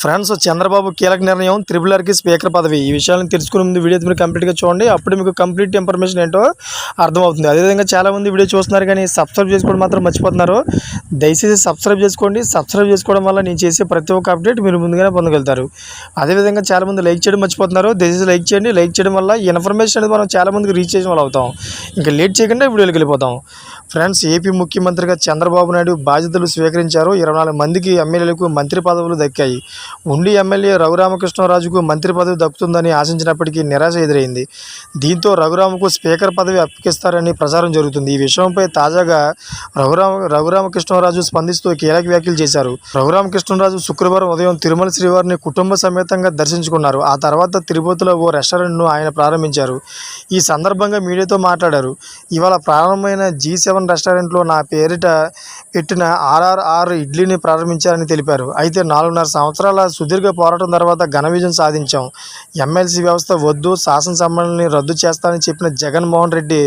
Friends, Chandrababu కీలక నిర్ణయం triple ఆర్కి speaker పదవి. ఈ విషయాలను తెలుసుకునే ముందు వీడియో మీరు కంప్లీట్గా చూడండి. అప్పుడు మీకు కంప్లీట్ ఇన్ఫర్మేషన్ ఏంటో అర్థమవుతుంది. అదేవిధంగా చాలామంది వీడియో చూస్తున్నారు కానీ సబ్స్క్రైబ్ చేసుకోవడం మాత్రం మర్చిపోతున్నారు. దయచేసి సబ్స్క్రైబ్ చేసుకోండి. సబ్స్క్రైబ్ చేసుకోవడం వల్ల నేను చేసే ప్రతి ఒక్క అప్డేట్ మీరు ముందుగానే పొందగలుగుతారు. అదేవిధంగా చాలామంది లైక్ చేయడం మర్చిపోతున్నారు. దయచేసి లైక్ చేయండి. లైక్ చేయడం వల్ల ఈ ఇన్ఫర్మేషన్ అనేది మనం చాలామందికి రీచ్ చేసిన వాళ్ళు అవుతాం. ఇంకా లేట్ చేయకుండా వీడియోకి వెళ్ళిపోతాం. ఫ్రెండ్స్, ఏపీ ముఖ్యమంత్రిగా చంద్రబాబు నాయుడు బాధ్యతలు స్వీకరించారు. 24 మందికి ఎమ్మెల్యేలకు మంత్రి పదవులు దక్కాయి. ఉండి ఎమ్మెల్యే రఘురామకృష్ణరాజుకు మంత్రి పదవి దక్కుతుందని ఆశించినప్పటికీ నిరాశ ఎదురైంది. దీంతో రఘురామకు స్పీకర్ పదవి అప్పగిస్తారని ప్రచారం జరుగుతుంది. ఈ విషయంపై తాజాగా రఘురామకృష్ణరాజు స్పందిస్తూ కీలక వ్యాఖ్యలు చేశారు. రఘురామకృష్ణరాజు శుక్రవారం ఉదయం తిరుమల శ్రీవారిని కుటుంబ సమేతంగా దర్శించుకున్నారు. ఆ తర్వాత తిరుపతిలో ఓ రెస్టారెంట్ను ఆయన ప్రారంభించారు. ఈ సందర్భంగా మీడియాతో మాట్లాడారు. ఇవాళ ప్రారంభమైన G7 రెస్టారెంట్లో నా పేరిట పెట్టిన RRR ఇడ్లీని ప్రారంభించారని తెలిపారు. అయితే 4.5 సంవత్సరాల సుదీర్ఘ పోరాటం తర్వాత ఘన విజయం సాధించాం. ఎమ్మెల్సీ వ్యవస్థ వద్దు, శాసనసభని రద్దు చేస్తానని చెప్పిన జగన్మోహన్ రెడ్డి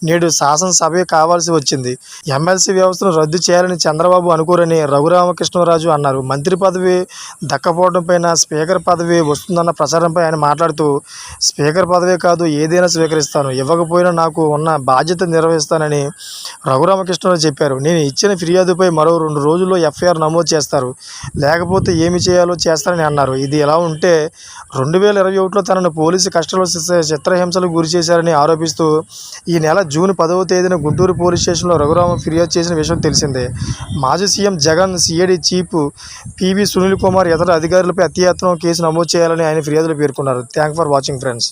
నేడు శాసనసభే కావాల్సి వచ్చింది. ఎమ్మెల్సీ వ్యవస్థను రద్దు చేయాలని చంద్రబాబు అనుకోరని రఘురామకృష్ణరాజు అన్నారు. మంత్రి పదవి దక్కపోవడంపై స్పీకర్ పదవి వస్తుందన్న ప్రచారంపై ఆయన మాట్లాడుతూ, స్పీకర్ పదవే కాదు ఏదైనా స్వీకరిస్తాను, ఇవ్వకపోయినా నాకు ఉన్న బాధ్యత నిర్వహిస్తానని రఘురామకృష్ణరాజు చెప్పారు. నేను ఇచ్చిన ఫిర్యాదుపై మరో 2 రోజుల్లో FIR నమోదు చేస్తారు, లేకపోతే ఏమి చేయాలో చేస్తారని అన్నారు. ఇది ఎలా ఉంటే 2021లో తనను పోలీసు కస్టడీలో చిత్రహింసలకు గురి చేశారని ఆరోపిస్తూ ఈ నెల జూన్ 10వ తేదీన గుంటూరు పోలీస్ స్టేషన్లో రఘురామ ఫిర్యాదు చేసిన విషయం తెలిసిందే. మాజీ CM Jagan, CID chief PV Sunil Kumar ఇతర అధికారులపై హత్యాయత్నం కేసు నమోదు చేయాలని ఆయన ఫిర్యాదులో పేర్కొన్నారు. Thanks for watching friends.